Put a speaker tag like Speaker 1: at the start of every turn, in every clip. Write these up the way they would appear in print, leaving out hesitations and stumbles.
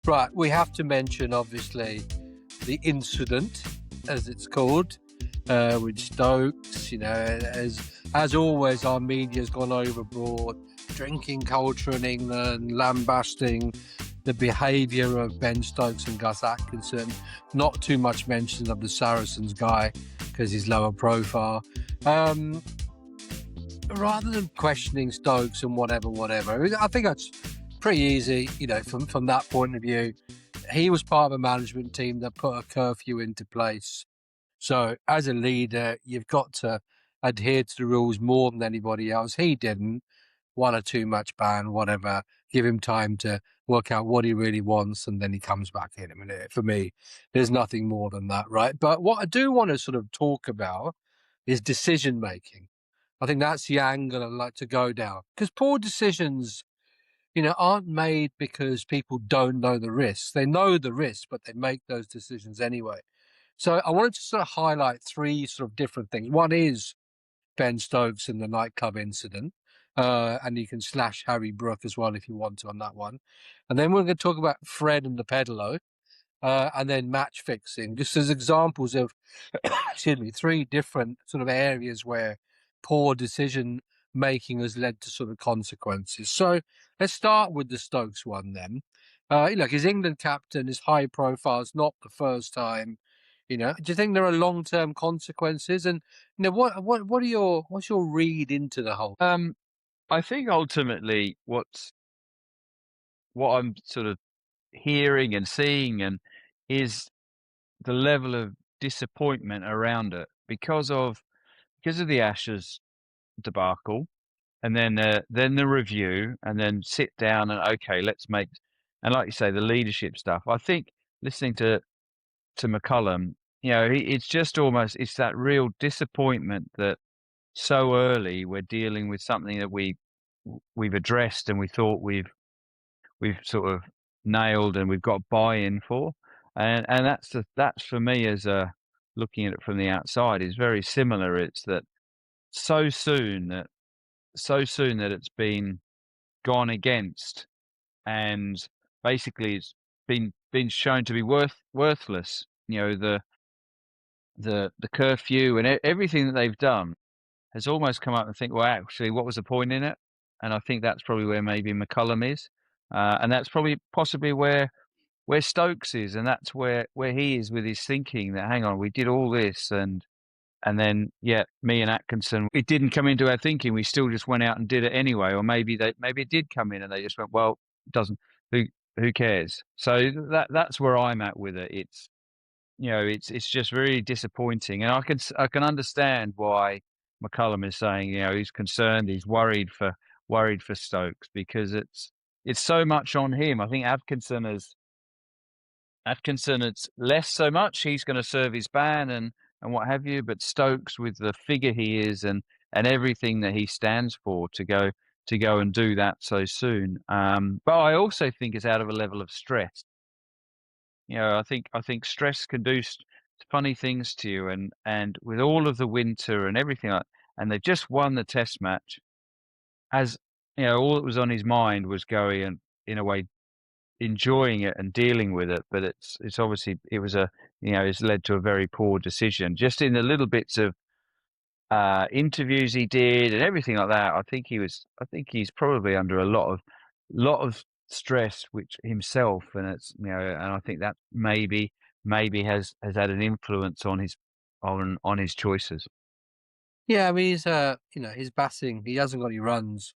Speaker 1: Right, we have to mention, obviously, the incident, as it's called, with Stokes. As always, our media's gone overboard. Drinking culture in England, lambasting the behaviour of Ben Stokes and Gus Atkinson. Not too much mention of the Saracens guy because he's lower profile. Rather than questioning Stokes and whatever, I think that's pretty easy, from that point of view. He was part of a management team that put a curfew into place. So as a leader, you've got to adhere to the rules more than anybody else. He didn't. One or two match ban, whatever. Give him time to work out what he really wants, and then he comes back in. I mean, for me, there's nothing more than that, right? But what I do want to sort of talk about is decision making. I think that's the angle I'd like to go down, because poor decisions, aren't made because people don't know the risks. They know the risks, but they make those decisions anyway. So I wanted to sort of highlight three sort of different things. One is Ben Stokes and the nightclub incident. And you can slash Harry Brook as well if you want to on that one. And then we're going to talk about Fred and the pedalo, and then match fixing, just as examples of, excuse me, three different sort of areas where poor decision making has led to sort of consequences. So let's start with the Stokes one then. His England captain is high profile. It's not the first time. Do you think there are long-term consequences? And what's your read into the whole?
Speaker 2: I think ultimately what I'm sort of hearing and seeing is the level of disappointment around it because of the Ashes debacle, and then the review, and then sit down and okay, let's make, and like you say, the leadership stuff. I think listening to McCullum, it's just almost, it's that real disappointment that so early we're dealing with something that we've addressed and we thought we've sort of nailed and we've got buy-in for, and that's for me as a looking at it from the outside is very similar. It's that so soon that it's been gone against, and basically it's been shown to be worthless. The curfew and everything that they've done has almost come up and think, well, actually, what was the point in it? And I think that's probably where maybe McCullum is, and that's probably possibly where Stokes is, and that's where he is with his thinking that, hang on, we did all this, and then me and Atkinson, it didn't come into our thinking. We still just went out and did it anyway, or maybe it did come in and they just went, well, it doesn't. Who cares? So that's where I'm at with it. It's it's just really disappointing, and I can understand why McCullum is saying, he's concerned, he's worried for Stokes, because it's so much on him. I think Atkinson, it's less so much. He's going to serve his ban and what have you, but Stokes, with the figure he is and everything that he stands for, to go and do that so soon. But I also think it's out of a level of stress. I think stress can do funny things to you, and with all of the winter and everything, and they've just won the Test match. As all that was on his mind was going and, in a way, enjoying it and dealing with it. But it's obviously, it was it's led to a very poor decision. Just in the little bits of interviews he did and everything like that, I think he's probably under a lot of stress, which himself, and it's and I think that maybe has had an influence on his choices.
Speaker 1: Yeah, I mean, he's batting. He hasn't got any runs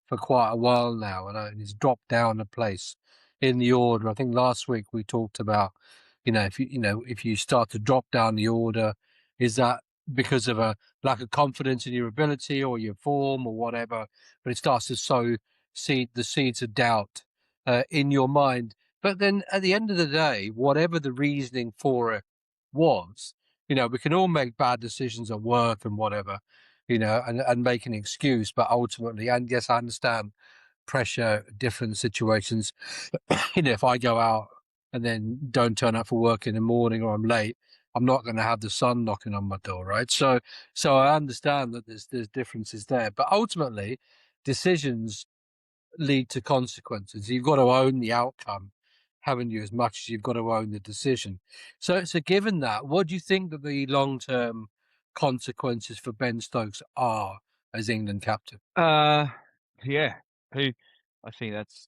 Speaker 1: for quite a while now, and he's dropped down a place in the order. I think last week we talked about, if you start to drop down the order, is that because of a lack of confidence in your ability or your form or whatever? But it starts to sow the seeds of doubt in your mind. But then at the end of the day, whatever the reasoning for it was, we can all make bad decisions at work and whatever, and make an excuse. But ultimately, and yes, I understand pressure, different situations. If I go out and then don't turn up for work in the morning, or I'm late, I'm not going to have the sun knocking on my door, right? So I understand that there's differences there, but ultimately, decisions lead to consequences. You've got to own the outcome. haven't you? As much as you've got to own the decision. So given that, what do you think that the long-term consequences for Ben Stokes are as England captain?
Speaker 2: Yeah. Who? I think that's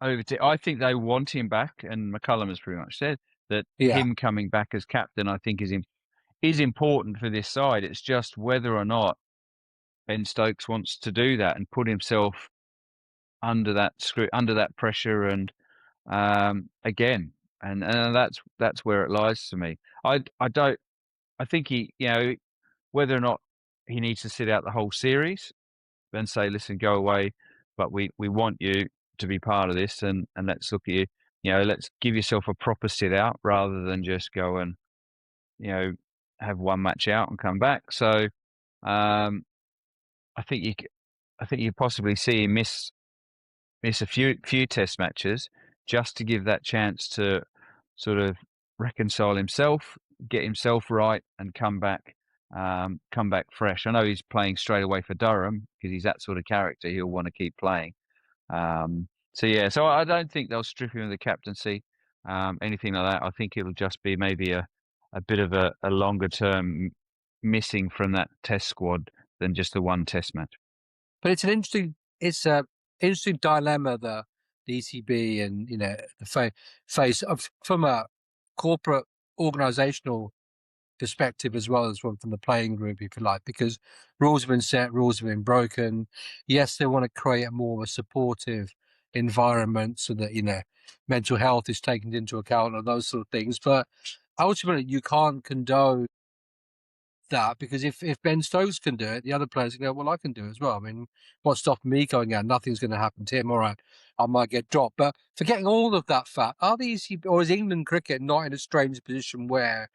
Speaker 2: over to. I think they want him back, and McCullum has pretty much said that
Speaker 1: Yeah.
Speaker 2: him coming back as captain, I think, is important for this side. It's just whether or not Ben Stokes wants to do that and put himself under that pressure, and again, and that's where it lies to me. I don't. I think he, whether or not he needs to sit out the whole series, then say, listen, go away, but we want you to be part of this, and let's look at you. Let's give yourself a proper sit out rather than just go and you know have one match out and come back. So um, I think you possibly see him miss a few test matches just to give that chance to sort of reconcile himself, get himself right, and come back fresh. I know he's playing straight away for Durham because he's that sort of character. He'll want to keep playing. So I don't think they'll strip him of the captaincy, anything like that. I think it'll just be maybe a bit of a longer term missing from that test squad than just the one test match.
Speaker 1: But it's a interesting dilemma that the ECB and the face of from a corporate organisational perspective as well as from the playing group, if you like, because rules have been set, rules have been broken. Yes, they want to create a more of a supportive environment so that mental health is taken into account and those sort of things. But ultimately, you can't condone that because if Ben Stokes can do it, the other players can go, well, I can do it as well. I mean, what's stopping me going out? Nothing's going to happen to him. All right, I might get dropped. But forgetting all of that fact, are the ECB or is England cricket not in a strange position where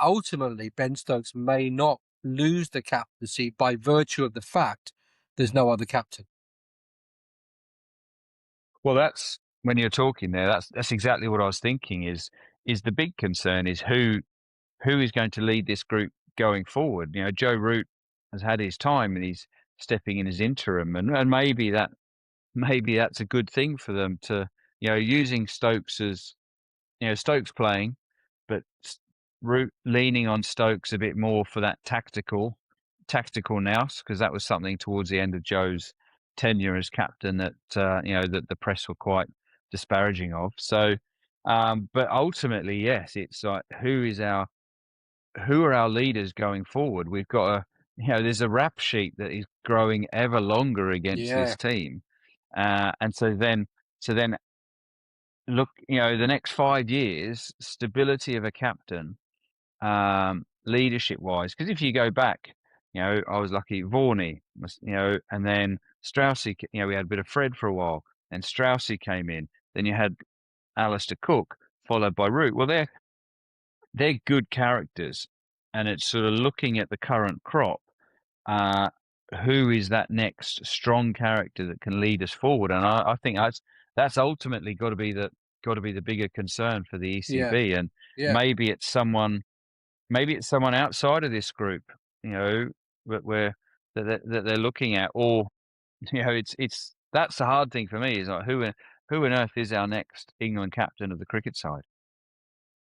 Speaker 1: ultimately Ben Stokes may not lose the captaincy by virtue of the fact there's no other captain?
Speaker 2: Well, that's when you're talking there. That's exactly what I was thinking. Is the big concern is who is going to lead this group going forward? Joe Root has had his time and he's stepping in as interim, and maybe that's a good thing for them to using Stokes as Stokes playing, but Root leaning on Stokes a bit more for that tactical nous, because that was something towards the end of Joe's tenure as captain that that the press were quite disparaging of. So, but ultimately, yes, it's like who are our leaders going forward? We've got there's a rap sheet that is growing ever longer against
Speaker 1: Yeah,
Speaker 2: this team, and so then look, the next 5 years, stability of a captain, leadership wise. Because if you go back, I was lucky. Varney, and then Straussy. We had a bit of Fred for a while, and Straussy came in. Then you had Alistair Cook, followed by Root. Well, they're good characters, and it's sort of looking at the current crop. Uh, who is that next strong character that can lead us forward? And I think that's ultimately got to be the bigger concern for the
Speaker 1: yeah,
Speaker 2: ECB. And
Speaker 1: yeah,
Speaker 2: maybe it's someone outside of this group, that they're looking at, or it's that's the hard thing for me is like who on earth is our next England captain of the cricket side?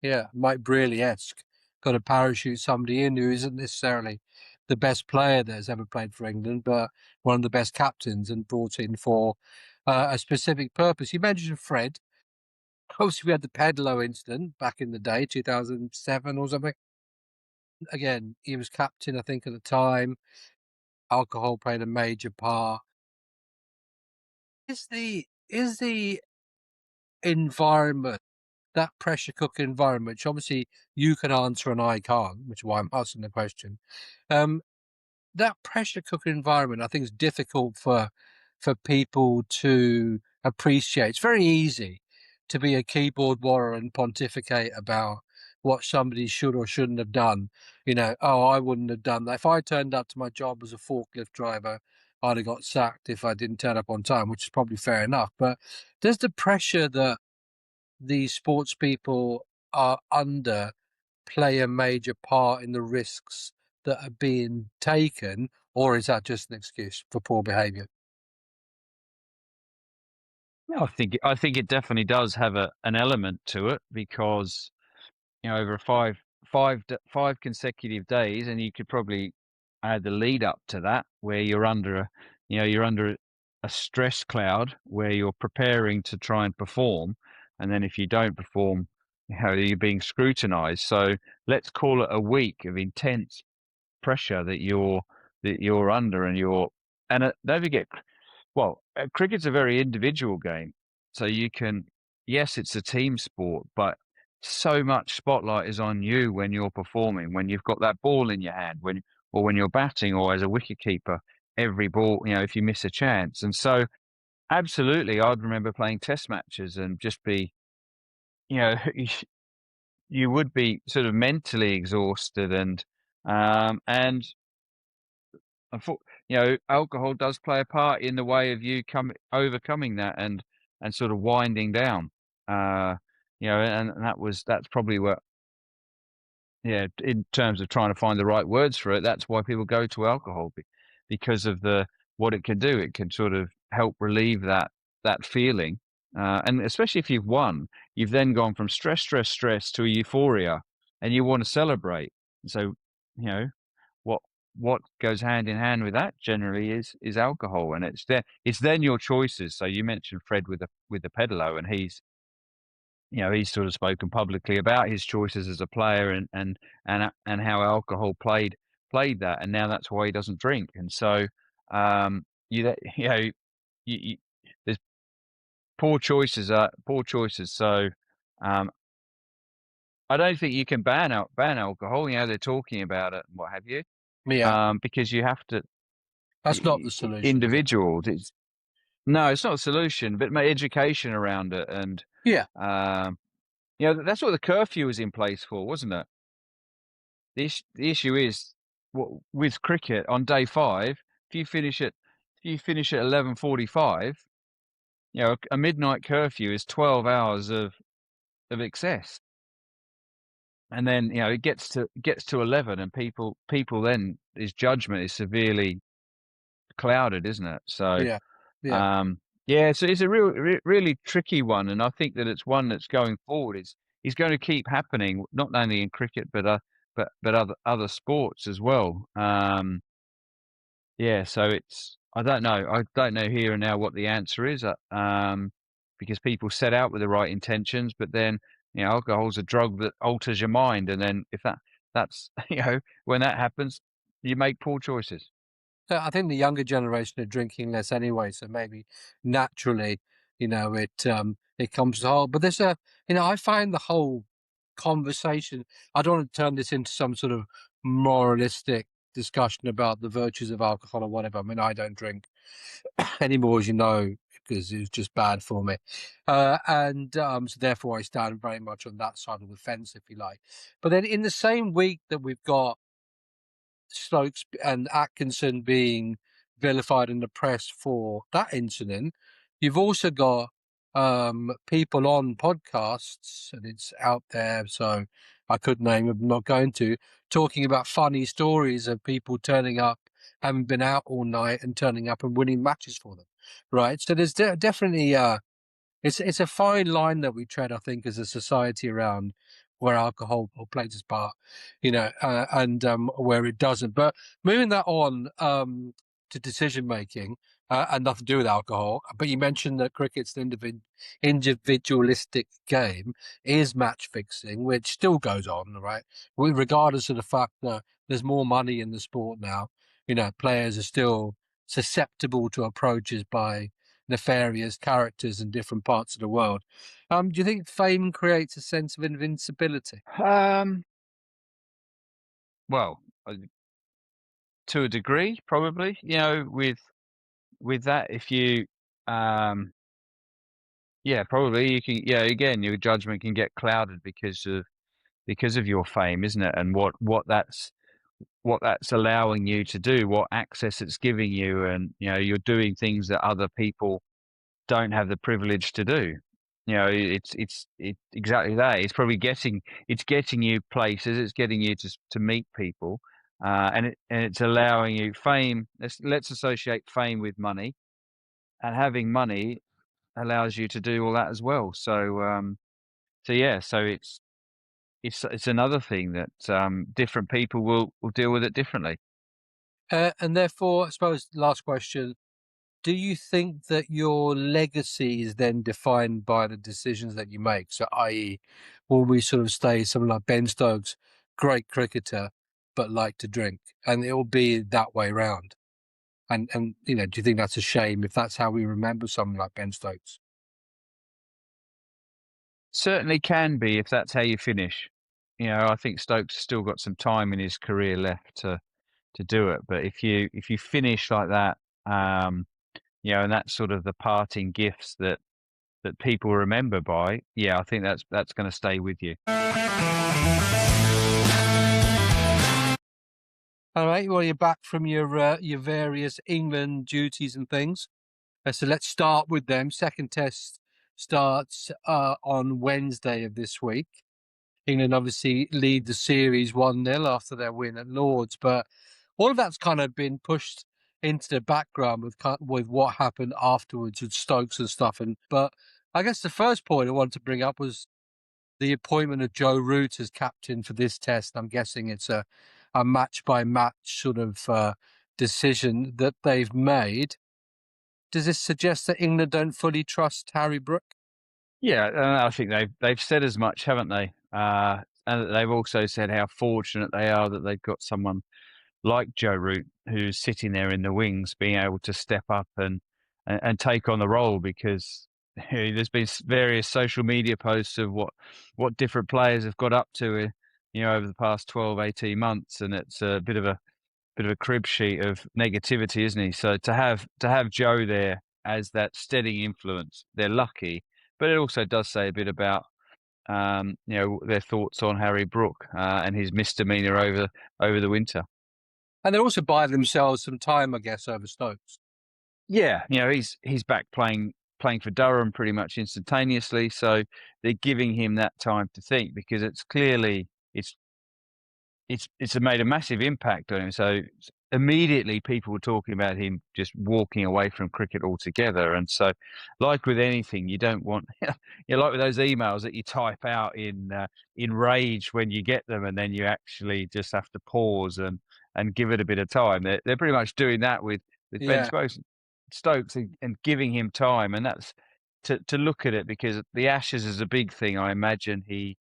Speaker 1: yeah. Mike Brearley-esque. Got to parachute somebody in who isn't necessarily the best player that's ever played for England, but one of the best captains and brought in for a specific purpose. You mentioned Fred. Obviously, we had the Pedalo incident back in the day, 2007 or something. Again, he was captain, I think, at the time. Alcohol played a major part. Is the environment, that pressure cooker environment, which obviously you can answer and I can't, which is why I'm asking the question. Um, that pressure cooker environment, I think, is difficult for people to appreciate. It's very easy to be a keyboard warrior and pontificate about what somebody should or shouldn't have done. Oh, I wouldn't have done that. If I turned up to my job as a forklift driver, I'd have got sacked if I didn't turn up on time, which is probably fair enough. But does the pressure that these sports people are under play a major part in the risks that are being taken, or is that just an excuse for poor behaviour?
Speaker 2: I think it definitely does have an element to it because over five consecutive days, and you could probably add the lead up to that, where you're under a stress cloud where you're preparing to try and perform, and then if you don't perform, you're being scrutinised. So let's call it a week of intense pressure that you're under, and don't forget, well, cricket's a very individual game, so you can, yes, it's a team sport, but so much spotlight is on you when you're performing, when you've got that ball in your hand, when you're batting, or as a wicketkeeper, every ball, if you miss a chance. And so, absolutely, I'd remember playing test matches and just be, you know, you would be sort of mentally exhausted, and alcohol does play a part in the way of you overcoming that and sort of winding down. Uh, and that's probably what, yeah, in terms of trying to find the right words for it, that's why people go to alcohol, because of what it can do. It can sort of help relieve that feeling, and especially if you've won, you've then gone from stress to euphoria, and you want to celebrate. So, you know, what what goes hand in hand with that generally is alcohol, and it's then your choices. So you mentioned Fred with the pedalo, and he's sort of spoken publicly about his choices as a player, and how alcohol played that, and now that's why he doesn't drink. And so, you there's poor choices. So, um, I don't think you can ban alcohol. They're talking about it and what have you,
Speaker 1: Yeah,
Speaker 2: because you have to
Speaker 1: that's not the solution, is it?
Speaker 2: individuals. No, it's not a solution, but my education around it, and
Speaker 1: Yeah,
Speaker 2: um, that's what the curfew was in place for, wasn't it? The issue is, with cricket on day 5, if you finish at 11:45, a midnight curfew is 12 hours of excess, and then it gets to 11, and people then, his judgment is severely clouded, isn't it? So.
Speaker 1: yeah, yeah.
Speaker 2: Um, yeah, so it's a really tricky one, and I think that it's one that's going forward. Is going to keep happening, not only in cricket, but other sports as well. Yeah, so I don't know. I don't know here and now what the answer is, because people set out with the right intentions, but then alcohol's a drug that alters your mind, and then if that's when that happens, you make poor choices.
Speaker 1: So I think the younger generation are drinking less anyway, so maybe naturally, it comes to whole. But I find the whole conversation. I don't want to turn this into some sort of moralistic discussion about the virtues of alcohol or whatever. I mean, I don't drink anymore, as you know, because it was just bad for me, and so therefore I stand very much on that side of the fence, if you like. But then in the same week that we've got Stokes and Atkinson being vilified in the press for that incident, you've also got people on podcasts, and it's out there, so I could name them, I'm not going to, talking about funny stories of people turning up, having been out all night and turning up and winning matches for them, right? So there's definitely it's a fine line that we tread, I think, as a society around where alcohol plays its part, and where it doesn't. But moving that on to decision making, and nothing to do with alcohol. But you mentioned that cricket's an individualistic game, is match fixing, which still goes on, right? Regardless of the fact that there's more money in the sport now, players are still susceptible to approaches by nefarious characters in different parts of the world. Do you think fame creates a sense of invincibility?
Speaker 2: Um, well, to a degree, probably. With that, if you, yeah, probably you can. Yeah, again, your judgment can get clouded because of your fame, isn't it? And what that's allowing you to do, what access it's giving you, and you're doing things that other people don't have the privilege to do. It's exactly that. It's getting you places. It's getting you to meet people, and it's allowing you fame. Let's associate fame with money, and having money. allows you to do all that as well. So yeah, so it's another thing that different people will deal with it differently.
Speaker 1: And therefore, I suppose, last question, do you think that your legacy is then defined by the decisions that you make? So, i.e., will we sort of stay someone like Ben Stokes, great cricketer, but like to drink, and it will be that way round? And do you think that's a shame if that's how we remember someone like Ben Stokes?
Speaker 2: Certainly can be if that's how you finish. I think Stokes has still got some time in his career left to do it. But if you finish like that, and that's sort of the parting gifts that people remember by, yeah, I think that's going to stay with you.
Speaker 1: All right. Well, you're back from your various England duties and things. So let's start with them. Second test starts on Wednesday of this week. England obviously lead the series 1-0 after their win at Lord's, but all of that's kind of been pushed into the background with what happened afterwards with Stokes and stuff. But I guess the first point I wanted to bring up was the appointment of Joe Root as captain for this test. I'm guessing it's a match by match sort of decision that they've made. Does this suggest that England don't fully trust Harry Brook?
Speaker 2: Yeah, I think they've said as much, haven't they? And they've also said how fortunate they are that they've got someone like Joe Root who's sitting there in the wings, being able to step up and take on the role, because there's been various social media posts of what different players have got up to, over the past 12, 18 months, and it's a bit of a crib sheet of negativity, isn't he? So to have Joe there as that steadying influence, they're lucky. But it also does say a bit about their thoughts on Harry Brook and his misdemeanor over the winter.
Speaker 1: And they're also buying themselves some time, I guess, over Stokes.
Speaker 2: Yeah, he's back playing for Durham pretty much instantaneously. So they're giving him that time to think, because it's clearly it's made a massive impact on him. So immediately people were talking about him just walking away from cricket altogether. And so, like with anything, you don't want, like with those emails that you type out in rage when you get them, and then you actually just have to pause and give it a bit of time. They're pretty much doing that with Ben
Speaker 1: Yeah.
Speaker 2: Stokes and giving him time, and that's to look at it, because the Ashes is a big thing. I imagine he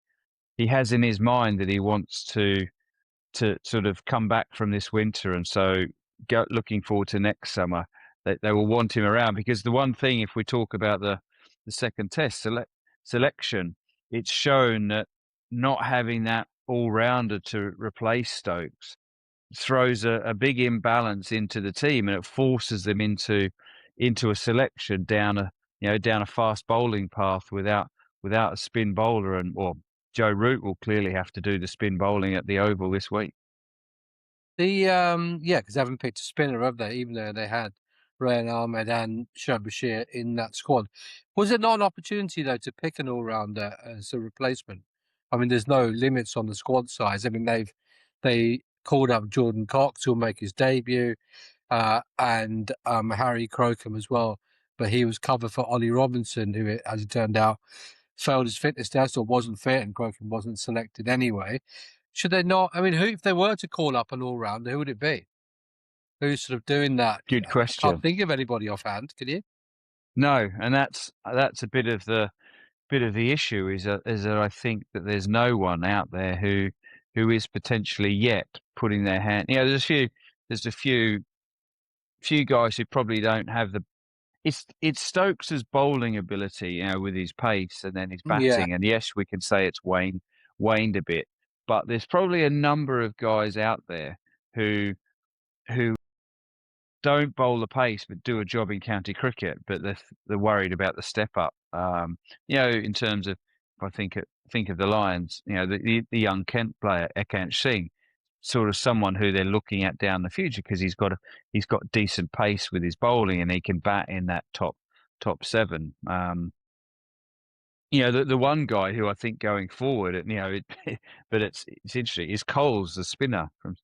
Speaker 2: has in his mind that he wants to sort of come back from this winter, and so looking forward to next summer, they will want him around. Because the one thing, if we talk about the second test selection, it's shown that not having that all-rounder to replace Stokes throws a big imbalance into the team, and it forces them into a selection down a fast bowling path without a spin bowler. And or Joe Root will clearly have to do the spin bowling at the Oval this week.
Speaker 1: Because they haven't picked a spinner, have they? Even though they had Rayan Ahmed and Shoaib Bashir in that squad. Was it not an opportunity though to pick an all-rounder as a replacement? I mean, there's no limits on the squad size. I mean, they called up Jordan Cox, who'll make his debut, and Harry Crocombe as well. But he was covered for Ollie Robinson, who, as it turned out, failed his fitness test or wasn't fit, and Crocombe wasn't selected anyway. Should they not? I mean, who, if they were to call up an all-rounder, who would it be? Who's sort of doing that?
Speaker 2: Good
Speaker 1: I can't
Speaker 2: question.
Speaker 1: think of anybody offhand. Can you?
Speaker 2: No, and that's a bit of the issue, is that I think that there's no one out there who is potentially yet putting their hand. There's a few guys who probably don't have the. It's Stokes's bowling ability, with his pace and then his
Speaker 1: Yeah.
Speaker 2: batting. And yes, we can say it's waned a bit, but there's probably a number of guys out there who don't bowl the pace but do a job in county cricket, but they're worried about the step up. In terms of, if I think of the Lions, the young Kent player Ekant Singh, sort of someone who they're looking at down the future, because he's got decent pace with his bowling and he can bat in that top seven. The one guy who I think going forward, but it's interesting, is Coles, the spinner. From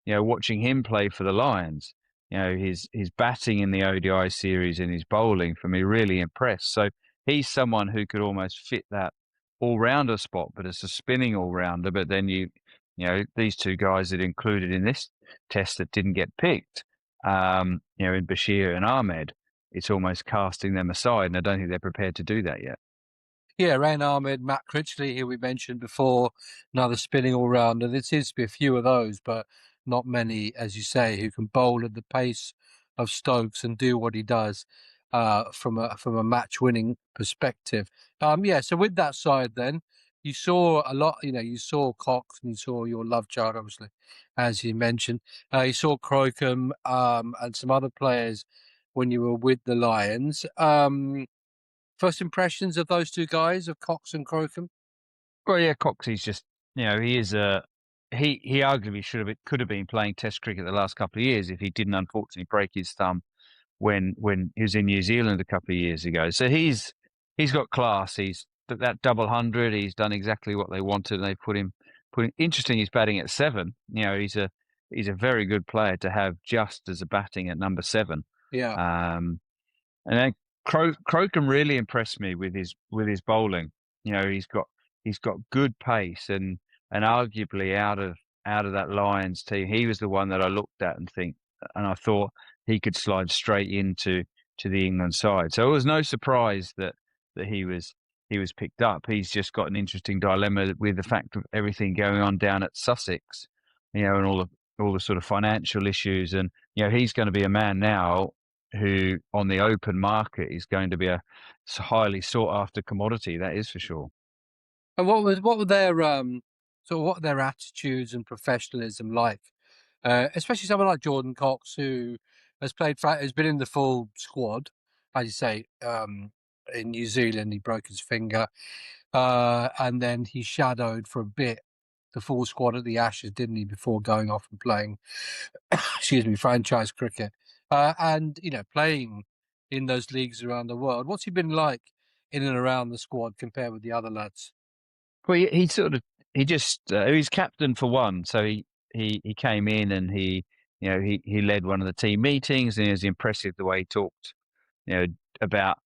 Speaker 2: watching him play for the Lions, his batting in the ODI series and his bowling, for me, really impressed. So he's someone who could almost fit that all-rounder spot, but it's a spinning all-rounder. But then you know, these two guys that included in this test that didn't get picked, you know, in Bashir and Ahmed, it's almost casting them aside, and I don't think they're prepared to do that yet.
Speaker 1: Yeah, Rain Ahmed, Matt Critchley, who we mentioned before, another spinning all rounder. There seems to be a few of those, but not many, as you say, who can bowl at the pace of Stokes and do what he does from a match winning perspective. Yeah, so with that side, then you saw a lot. You know, you saw Cox and you saw your love child, obviously, as you mentioned. You saw Crocombe and some other players when you were with the Lions. First impressions of those two guys, of Cox and Crocombe?
Speaker 2: Well, yeah, Cox, he's just, you know, he is a he arguably could have been playing Test cricket the last couple of years if he didn't unfortunately break his thumb when he was in New Zealand a couple of years ago. So he's got class. He's that double hundred. He's done exactly what they wanted, and they put him. Interesting, he's batting at 7. You know, he's a very good player to have just as a batting at number 7.
Speaker 1: Yeah.
Speaker 2: Um, and then Crocombe really impressed me with his bowling. You know, he's got good pace, and arguably out of that Lions team, he was the one that I looked at and I thought he could slide straight into the England side. So it was no surprise that he was picked up. He's just got an interesting dilemma with the fact of everything going on down at Sussex, you know, and all the sort of financial issues. And you know, he's going to be a man now who on the open market is going to be a highly sought after commodity. That is for sure.
Speaker 1: And what were their what were their attitudes and professionalism like? Especially someone like Jordan Cox, who has been in the full squad, as you say. In New Zealand, he broke his finger, and then he shadowed for a bit the full squad at the Ashes, didn't he? Before going off and playing, excuse me, franchise cricket, and you know, playing in those leagues around the world. What's he been like in and around the squad compared with the other lads?
Speaker 2: Well, he sort of he just he's captain for one, so he came in and you know he led one of the team meetings, and it was impressive the way he talked, you know, about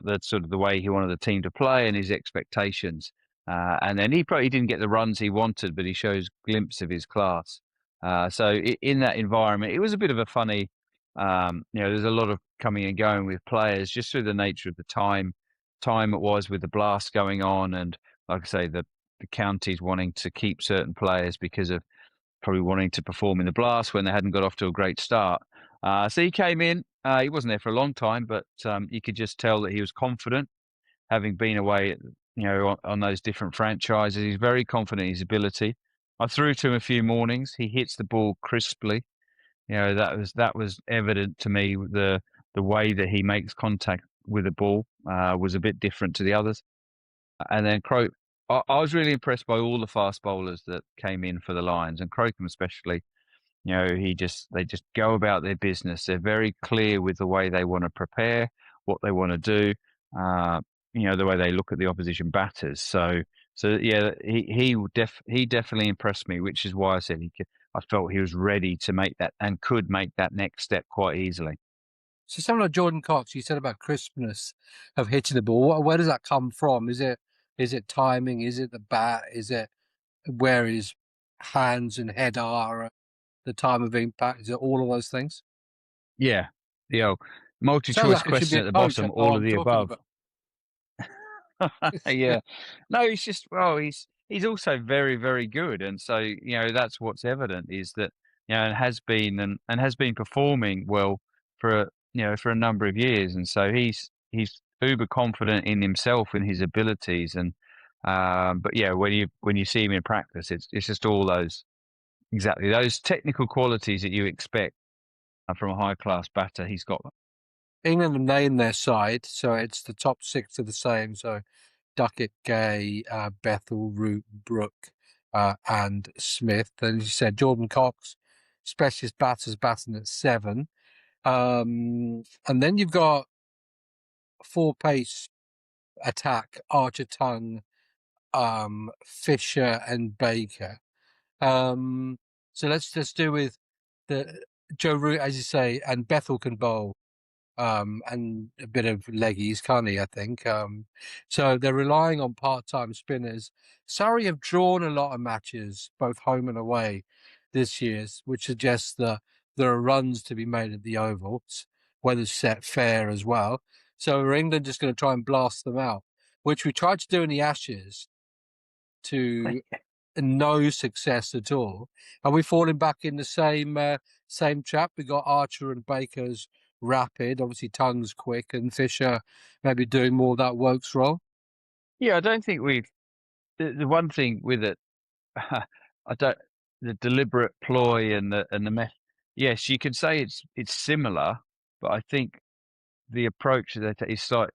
Speaker 2: the sort of the way he wanted the team to play and his expectations. And then he probably didn't get the runs he wanted, but he shows glimpse of his class. So in that environment, it was a bit of a funny, you know, there's a lot of coming and going with players just through the nature of the time it was with the blast going on, and like I say, the counties wanting to keep certain players because of probably wanting to perform in the blast when they hadn't got off to a great start. So he came in. He wasn't there for a long time, but you could just tell that he was confident, having been away, you know, on those different franchises. He's very confident in his ability. I threw to him a few mornings. He hits the ball crisply. You know, that was evident to me. The way that he makes contact with the ball was a bit different to the others. And then I was really impressed by all the fast bowlers that came in for the Lions, and Crocombe especially. You know, they just go about their business. They're very clear with the way they want to prepare, what they want to do. Uh, you know, the way they look at the opposition batters. So yeah, he definitely impressed me, which is why I said I felt he was ready to make that and could make that next step quite easily.
Speaker 1: So someone like Jordan Cox, you said about crispness of hitting the ball. Where does that come from? Is it timing? Is it the bat? Is it where his hands and head are at the time of impact? Is it all of those things?
Speaker 2: Yeah, the old
Speaker 1: Sounds
Speaker 2: multi-choice
Speaker 1: like I should be
Speaker 2: question
Speaker 1: a
Speaker 2: at the
Speaker 1: coach. I
Speaker 2: bottom,
Speaker 1: know what
Speaker 2: all of
Speaker 1: I'm
Speaker 2: the
Speaker 1: talking
Speaker 2: above.
Speaker 1: about.
Speaker 2: Yeah. No, he's just he's also very, very good. And so, you know, that's what's evident is that, you know, and has been performing well you know, for a number of years. And so he's uber confident in himself and his abilities. And but yeah, when you see him in practice, it's just all exactly those technical qualities that you expect from a high class batter. He's got them.
Speaker 1: England have named their side, so it's the top six are the same. So Duckett, Gay, Bethel, Root, Brook, and Smith. And as you said, Jordan Cox, specialist batters batting at 7. And then you've got 4 pace attack, Archer, Tongue, Fisher, and Baker. So let's just do with the Joe Root, as you say, and Bethel can bowl. and a bit of leggies, can't he, I think. So they're relying on part-time spinners. Surrey have drawn a lot of matches, both home and away, this year, which suggests that there are runs to be made at the Oval. Weather's set fair as well. So are England just going to try and blast them out, which we tried to do in the Ashes to no success at all. And we're falling back in the same trap. We got Archer and Baker's rapid, obviously Tongue's quick, and Fisher maybe doing more of that Wokes role.
Speaker 2: Yeah, I don't think we've. The one thing with it, I don't. The deliberate ploy and the method. Yes, you could say it's similar, but I think the approach that is like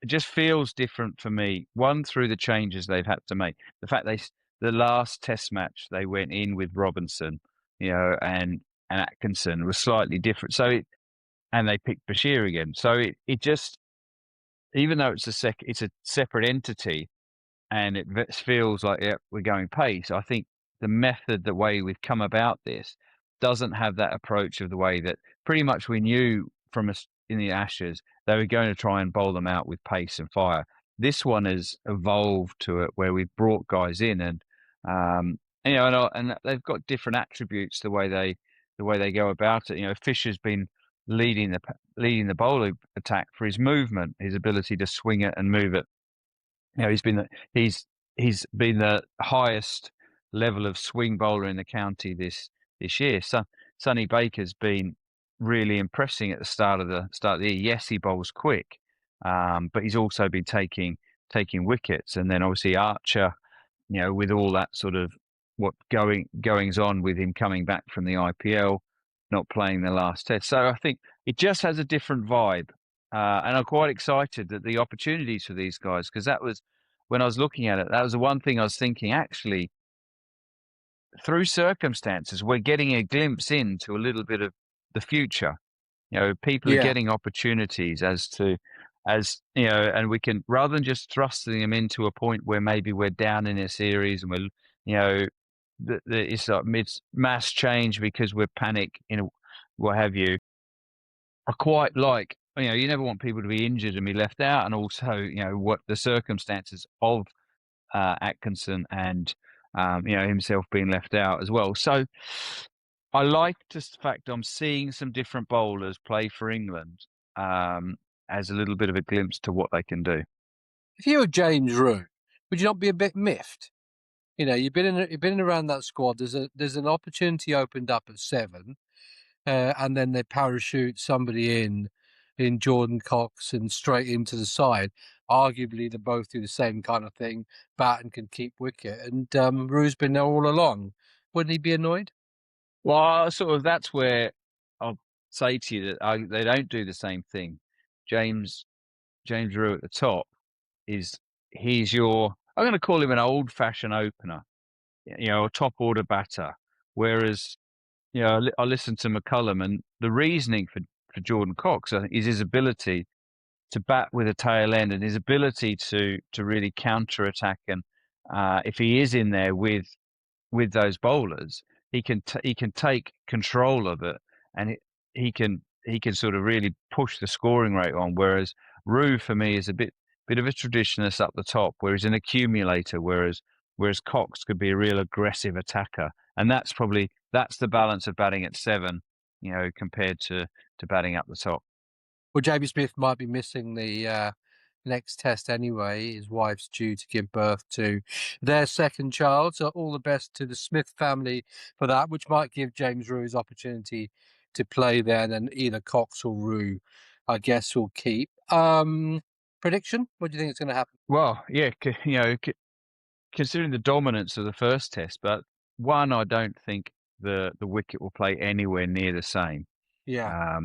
Speaker 2: it just feels different for me. One, through the changes they've had to make, the fact the last Test match they went in with Robinson, and Atkinson was slightly different. So and they picked Bashir again. So it just, even though it's a separate entity, and it feels like we're going pace. I think the way we've come about this doesn't have that approach of the way that pretty much we knew from us in the Ashes they were going to try and bowl them out with pace and fire. This one has evolved to it where we've brought guys in and and they've got different attributes the way they go about it. Fisher's been leading the bowler attack for his movement, his ability to swing it and move it. He's been the highest level of swing bowler in the county this year. So Sonny Baker's been really impressing at the start of the year. Yes, he bowls quick, but he's also been taking wickets. And then obviously Archer, with all that sort of what goings on with him coming back from the IPL, not playing the last Test. So I think it just has a different vibe. And I'm quite excited that the opportunities for these guys, because that was, when I was looking at it, that was the one thing I was thinking, actually, through circumstances, we're getting a glimpse into a little bit of the future. People are getting opportunities and we can, rather than just thrusting them into a point where maybe we're down in a series and we're, it's like mass change because we're panic, what have you. I quite like, you never want people to be injured and be left out, and also, what the circumstances of Atkinson and himself being left out as well. So I like just the fact I'm seeing some different bowlers play for England as a little bit of a glimpse to what they can do.
Speaker 1: If you were James Root, would you not be a bit miffed? You've been around that squad. There's an opportunity opened up at 7. And then they parachute somebody in Jordan Cox and straight into the side. Arguably, they both do the same kind of thing, bat and can keep wicket. And Rue's been there all along. Wouldn't he be annoyed?
Speaker 2: Well, that's where I'll say to you that they don't do the same thing. James Root at the top he's your, I'm going to call him an old-fashioned opener, a top-order batter. Whereas, I listened to McCullum, and the reasoning for Jordan Cox, I think, is his ability to bat with a tail end and his ability to really counter attack. And if he is in there with those bowlers, he can take control of it, and he can sort of really push the scoring rate on. Whereas Rue, for me, is a bit of a traditionalist up the top, where he's an accumulator. Whereas Cox could be a real aggressive attacker, and that's the balance of batting at 7, compared to batting up the top.
Speaker 1: Well, Jamie Smith might be missing the next Test anyway. His wife's due to give birth to their second child. So all the best to the Smith family for that, which might give James Rue's opportunity to play there. And then either Cox or Rue, I guess, will keep. Prediction? What do you think is going to happen?
Speaker 2: Well, yeah, considering the dominance of the first Test, but one, I don't think the wicket will play anywhere near the same.
Speaker 1: Yeah.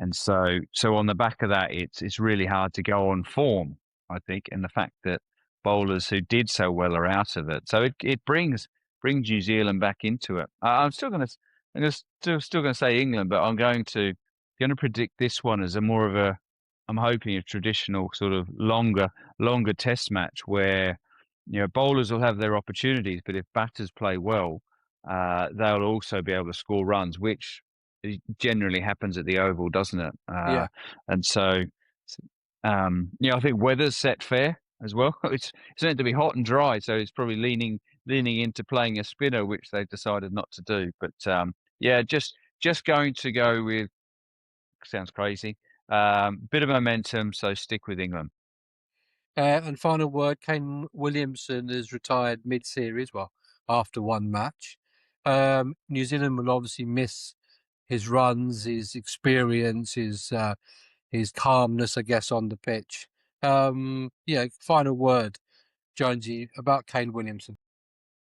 Speaker 2: And so on the back of that, it's really hard to go on form, I think, and the fact that bowlers who did so well are out of it. So it brings New Zealand back into it. I'm still going to say England, but I'm going to predict this one as I'm hoping a traditional sort of longer Test match where bowlers will have their opportunities, but if batters play well, they'll also be able to score runs, which generally happens at the Oval, doesn't it?
Speaker 1: Yeah.
Speaker 2: And so, I think weather's set fair as well. It's meant to be hot and dry, so it's probably leaning into playing a spinner, which they've decided not to do. But just going to go with, sounds crazy, bit of momentum, so stick with England.
Speaker 1: And final word, Kane Williamson is retired mid-series, well, after one match. New Zealand will obviously miss his runs, his experience, his calmness, I guess, on the pitch. Final word, Jonesy, about Kane Williamson.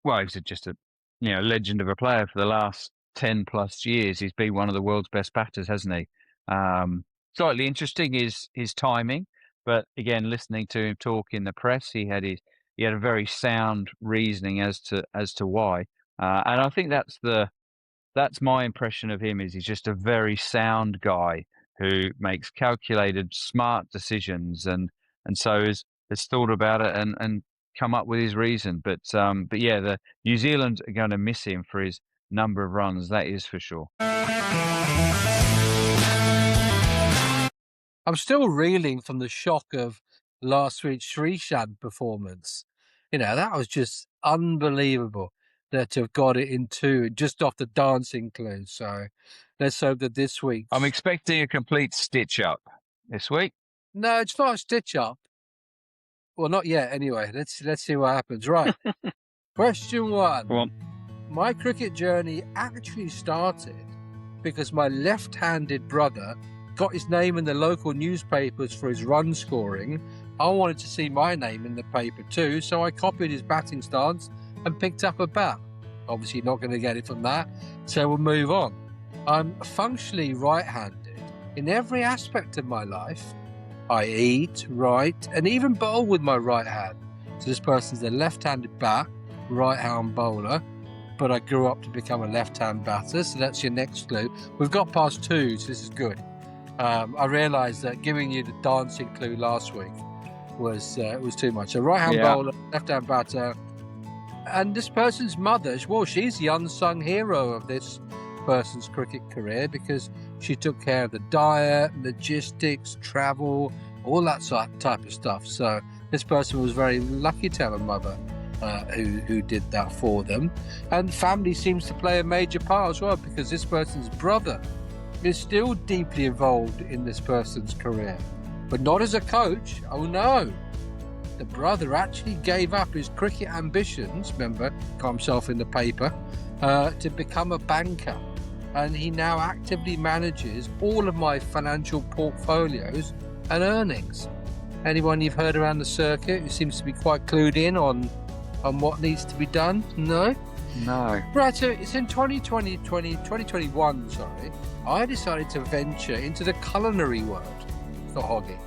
Speaker 2: Well, he's just a legend of a player for the last 10 plus years. He's been one of the world's best batters, hasn't he? Slightly interesting is his timing, but again, listening to him talk in the press, he had a very sound reasoning as to why, and I think that's my impression of him. Is he's just a very sound guy who makes calculated, smart decisions, and so has thought about it and come up with his reason. But yeah, the New Zealand are going to miss him for his number of runs. That is for sure.
Speaker 1: I'm still reeling from the shock of last week's Srishant performance. That was just unbelievable that to have got it in two just off the dancing clue. So let's hope that this week.
Speaker 2: I'm expecting a complete stitch up this week.
Speaker 1: No, it's not a stitch up. Well, not yet. Anyway, let's see what happens. Right. Question 1.
Speaker 2: Go on.
Speaker 1: My cricket journey actually started because my left-handed brother got his name in the local newspapers for his run scoring. I wanted to see my name in the paper too, so I copied his batting stance and picked up a bat. Obviously not going to get it from that, so we'll move on. I'm functionally right-handed in every aspect of my life. I eat, write, and even bowl with my right hand. So this person's a left-handed bat, right-hand bowler, but I grew up to become a left-hand batter, so that's your next clue. We've got past 2, so this is good. I realised that giving you the dancing clue last week was too much. A right-hand bowler, left-hand batter, and this person's mother, well, she's the unsung hero of this person's cricket career because she took care of the diet, logistics, travel, all that type of stuff. So this person was very lucky to have a mother who did that for them. And family seems to play a major part as well because this person's brother is still deeply involved in this person's career, but not as a coach. Oh no, the brother actually gave up his cricket ambitions, remember, got himself in the paper, to become a banker. And he now actively manages all of my financial portfolios and earnings. Anyone you've heard around the circuit who seems to be quite clued in on what needs to be done? No?
Speaker 2: No.
Speaker 1: Right, so it's in 2021, I decided to venture into the culinary world for Hoggy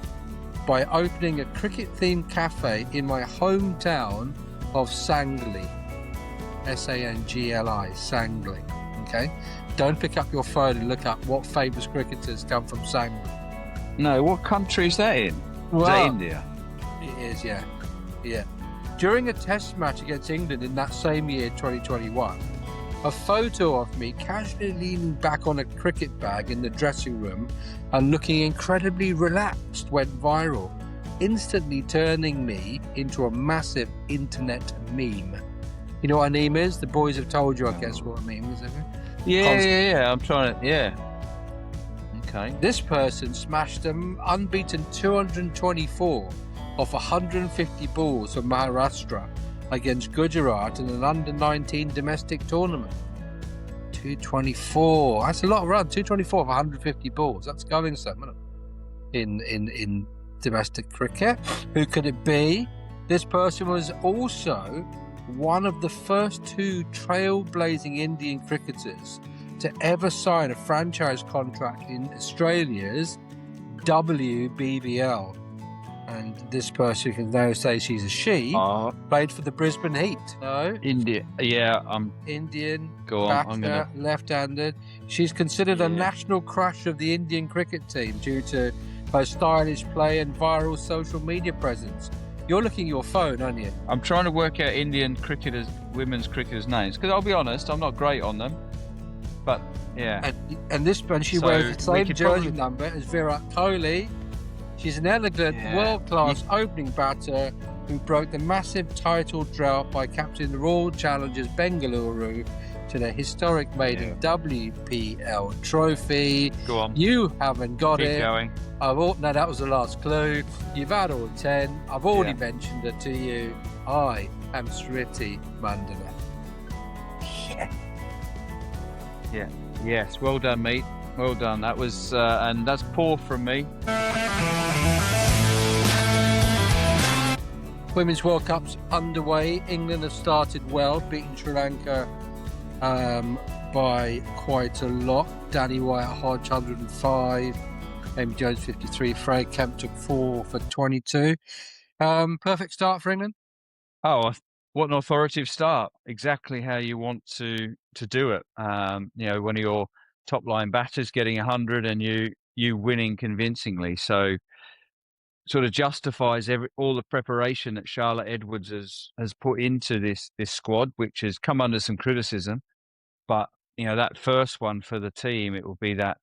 Speaker 1: by opening a cricket-themed cafe in my hometown of Sangley. Sangli, Sangley. Okay? Don't pick up your phone and look up what famous cricketers come from Sangley.
Speaker 2: No, what country is that in?
Speaker 1: Well,
Speaker 2: is that India?
Speaker 1: It is, yeah. During a test match against England in that same year, 2021, a photo of me casually leaning back on a cricket bag in the dressing room and looking incredibly relaxed went viral, instantly turning me into a massive internet meme. You know what a meme is? The boys have told you, I guess, what a meme is, haven't you?
Speaker 2: Yeah. I'm trying to, Okay.
Speaker 1: This person smashed an unbeaten 224 off 150 balls for Maharashtra against Gujarat in an under-19 domestic tournament. 224. That's a lot of runs. 224 of 150 balls. That's going something in domestic cricket. Who could it be? This person was also one of the first 2 trailblazing Indian cricketers to ever sign a franchise contract in Australia's WBBL. And this person, you can now say she's a she, played for the Brisbane Heat. No?
Speaker 2: India. Yeah,
Speaker 1: Indian,
Speaker 2: go on,
Speaker 1: batter, left-handed. She's considered a national crush of the Indian cricket team due to her stylish play and viral social media presence. You're looking at your phone, aren't you?
Speaker 2: I'm trying to work out Indian cricketers, women's cricketers' names, because I'll be honest, I'm not great on them. But yeah,
Speaker 1: And this one, she
Speaker 2: So
Speaker 1: wears the
Speaker 2: we
Speaker 1: same
Speaker 2: could
Speaker 1: jersey
Speaker 2: probably-
Speaker 1: number as Virat Kohli. She's an elegant,
Speaker 2: Yeah.
Speaker 1: world-class opening batter who broke the massive title drought by captaining the Royal Challengers Bengaluru to the historic maiden WPL trophy.
Speaker 2: go on,
Speaker 1: You haven't got
Speaker 2: keep
Speaker 1: it.
Speaker 2: going.
Speaker 1: No, that was the last clue. You've had all 10. I've already
Speaker 2: Yeah.
Speaker 1: mentioned it to you. I am Smriti Mandhana.
Speaker 2: Yeah. Yes. Well done, mate. Well done. That was, and that's poor from me.
Speaker 1: Women's World Cup's underway. England have started well, beating Sri Lanka by quite a lot. Danny Wyatt-Hodge 105, Amy Jones 53, Freddie Kemp took 4 for 22. Perfect start for England.
Speaker 2: Oh, what an authoritative start! Exactly how you want to do it. One of your top line batters getting 100 and you winning convincingly. So sort of justifies all the preparation that Charlotte Edwards has put into this squad, which has come under some criticism. But that first one for the team, it will be that.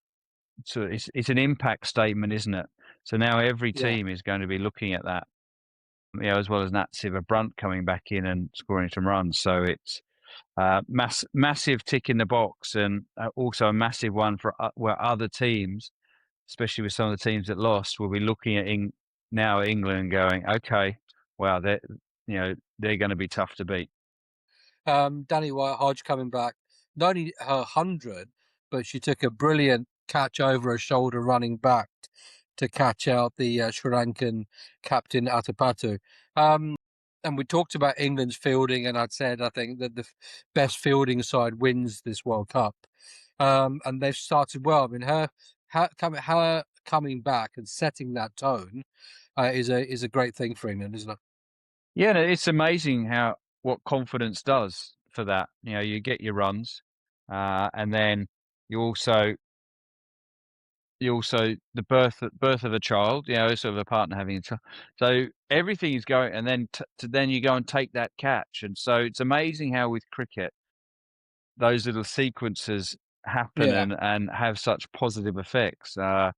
Speaker 2: So it's an impact statement, isn't it? So now every team is going to be looking at that. As well as Nat Brunt coming back in and scoring some runs. So it's massive tick in the box, and also a massive one for where other teams, especially with some of the teams that lost, will be looking at England and going, okay, wow, they're going to be tough to beat.
Speaker 1: Danny Wyatt-Hodge coming back, not only her 100, but she took a brilliant catch over her shoulder running back to catch out the Sri Lankan captain Atapattu. And we talked about England's fielding, and I think that the best fielding side wins this World Cup. And they've started well. I mean, her coming back and setting that tone is a great thing for England, isn't it?
Speaker 2: Yeah, it's amazing what confidence does for that. You get your runs, and then you also the birth of a child, sort of a partner having a child. So everything is going, and then then you go and take that catch. And so it's amazing how with cricket, those little sequences happen and have such positive effects. But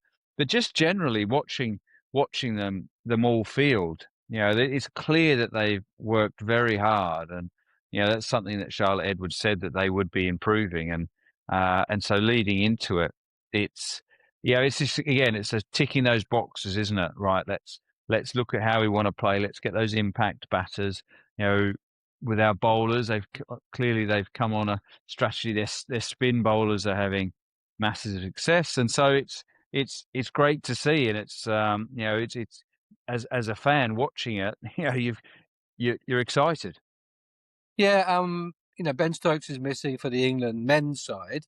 Speaker 2: just generally watching them all field, it's clear that they've worked very hard, and that's something that Charlotte Edwards said that they would be improving, and so leading into it, it's just, again, it's ticking those boxes, isn't it? Right, let's look at how we want to play. Let's get those impact batters. With our bowlers, they've come on a strategy. Their spin bowlers are having massive success, and so it's great to see. And it's it's as a fan watching it, you're excited.
Speaker 1: Yeah, Ben Stokes is missing for the England men's side,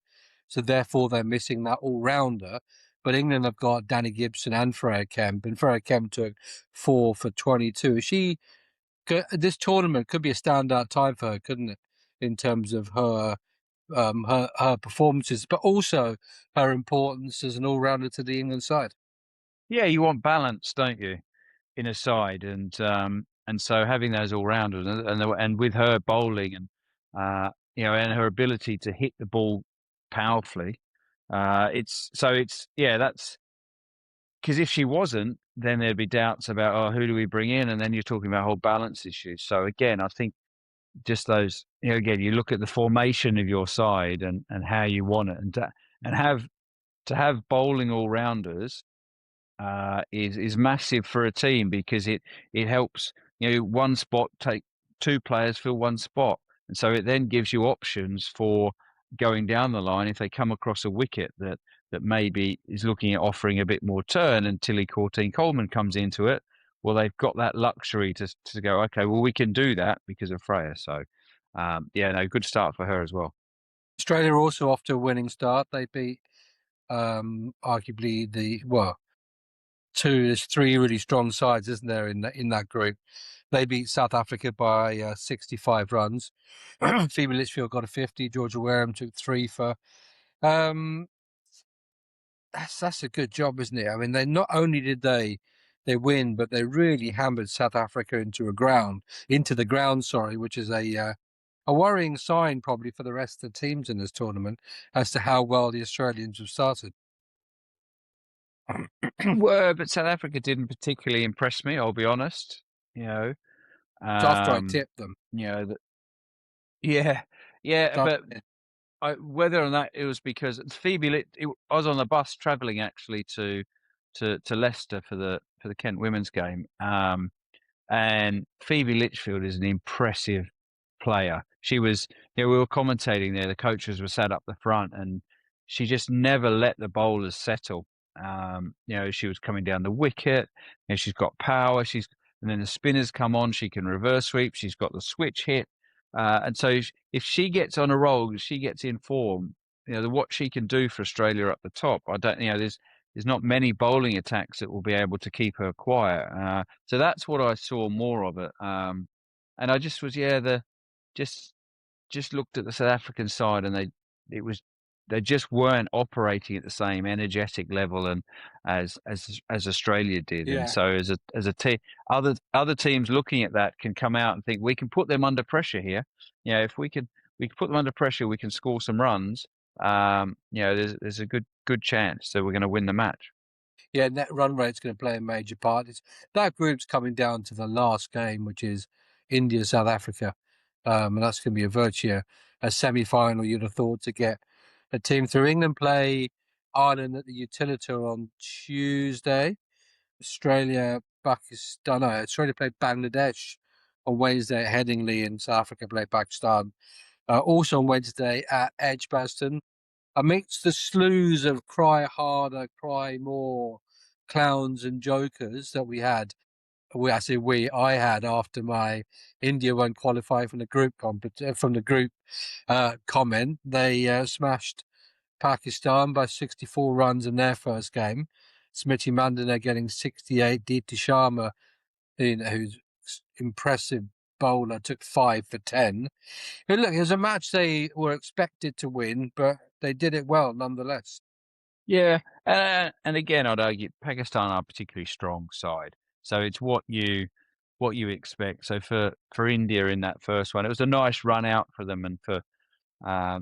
Speaker 1: so therefore they're missing that all-rounder. But England have got Danny Gibson and Freddie Kemp, and Freddie Kemp took 4 for 22. This tournament could be a standout time for her, couldn't it? In terms of her performances, but also her importance as an all-rounder to the England side.
Speaker 2: Yeah, you want balance, don't you, in a side, and so having those all-rounders, and with her bowling and and her ability to hit the ball powerfully, that's because if she wasn't, then there'd be doubts about, who do we bring in, and then you're talking about whole balance issues. So again, I think just those, again, you look at the formation of your side and how you want it, and to have bowling all-rounders is massive for a team, because it helps, one spot take two players fill one spot, and so it then gives you options for going down the line if they come across a wicket that maybe is looking at offering a bit more turn, and Tilly Coleman comes into it. Well, they've got that luxury to go, okay, well, we can do that because of Freya. So good start for her as well.
Speaker 1: Australia are also off to a winning start. They beat arguably there's 3 really strong sides, isn't there, in that group? They beat South Africa by 65 runs. Phoebe Litchfield got a 50. Georgia Wareham took 3 for. That's a good job, isn't it? I mean, they not only did they win, but they really hammered South Africa into the ground. Sorry, which is a a worrying sign probably for the rest of the teams in this tournament as to how well the Australians have started.
Speaker 2: Well, but South Africa didn't particularly impress me, I'll be honest. You know,
Speaker 1: After I tipped them.
Speaker 2: you know, that, yeah, yeah, but whether or not it was because I was on the bus travelling actually to Leicester for the Kent women's game, and Phoebe Litchfield is an impressive player. She was, we were commentating there. The coaches were sat up the front, and she just never let the bowlers settle. She was coming down the wicket. She's got power. And then the spinners come on. She can reverse sweep. She's got the switch hit. And so if she gets on a roll, she gets in form. What she can do for Australia up the top. I don't. There's not many bowling attacks that will be able to keep her quiet. So that's what I saw more of it. And I just was just looked at the South African side, and they just weren't operating at the same energetic level and as Australia did.
Speaker 1: Yeah.
Speaker 2: And so as a team, other teams looking at that can come out and think we can put them under pressure here. If we can put them under pressure, we can score some runs. There's a good chance that we're going to win the match.
Speaker 1: Yeah, net run rate's going to play a major part. That group's coming down to the last game, which is India, South Africa. And that's going to be a virtue, a semi-final, you'd have thought, to get a team through. England play Ireland at the Utilita on Tuesday. Australia play Bangladesh on Wednesday at Headingley, and South Africa play Pakistan. Also on Wednesday at Edgbaston. Amidst the slews of cry harder, cry more clowns and jokers that we had, I had after my India won't qualify from the group comment. They smashed Pakistan by 64 runs in their first game. Smriti Mandhana getting 68. Deepti Sharma, who's impressive bowler, took 5 for 10. But look, it was a match they were expected to win, but they did it well nonetheless.
Speaker 2: Yeah, and again, I'd argue Pakistan are a particularly strong side, so it's what you expect. So for India in that first one, it was a nice run out for them, and for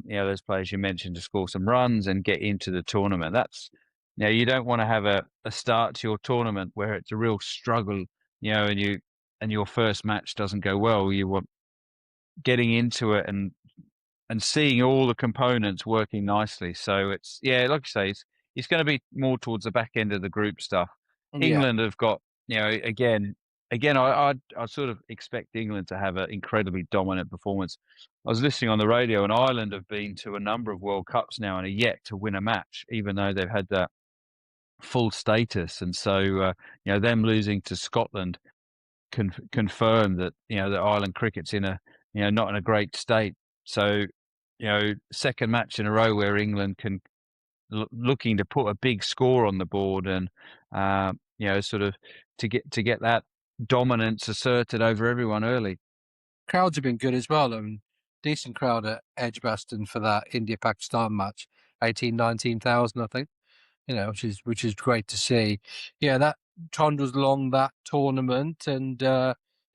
Speaker 2: those players you mentioned to score some runs and get into the tournament. That's you don't want to have a start to your tournament where it's a real struggle, and your first match doesn't go well. You want getting into it and seeing all the components working nicely. So it's like you say, it's going to be more towards the back end of the group stuff.
Speaker 1: Yeah.
Speaker 2: England have got again. I sort of expect England to have an incredibly dominant performance. I was listening on the radio, and Ireland have been to a number of World Cups now and are yet to win a match, even though they've had that full status. And so them losing to Scotland confirm that that Ireland cricket's in a not in a great state. So second match in a row where England can looking to put a big score on the board and sort of to get that dominance asserted over everyone early.
Speaker 1: Crowds have been good as well. Decent crowd at Edgbaston for that India-Pakistan match, 19,000, I think. Which is great to see. Yeah, that trundles along that tournament, and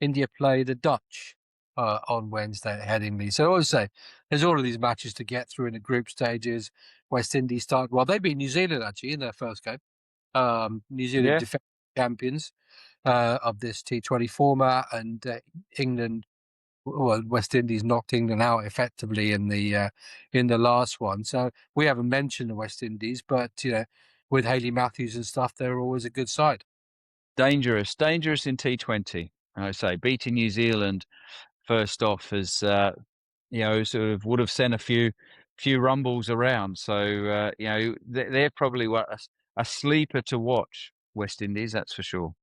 Speaker 1: India play the Dutch on Wednesday at Headingley. So I always say there's all of these matches to get through in the group stages. West Indies start well. They beat New Zealand actually in their first game. New Zealand defending champions of this T20 format, and England. Well, West Indies knocked England out effectively in the last one. So we haven't mentioned the West Indies, but with Hayley Matthews and stuff, they're always a good side.
Speaker 2: Dangerous in T20. I say beating New Zealand first off is sort of would have sent a few rumbles around. So they're probably a sleeper to watch. West Indies, that's for sure.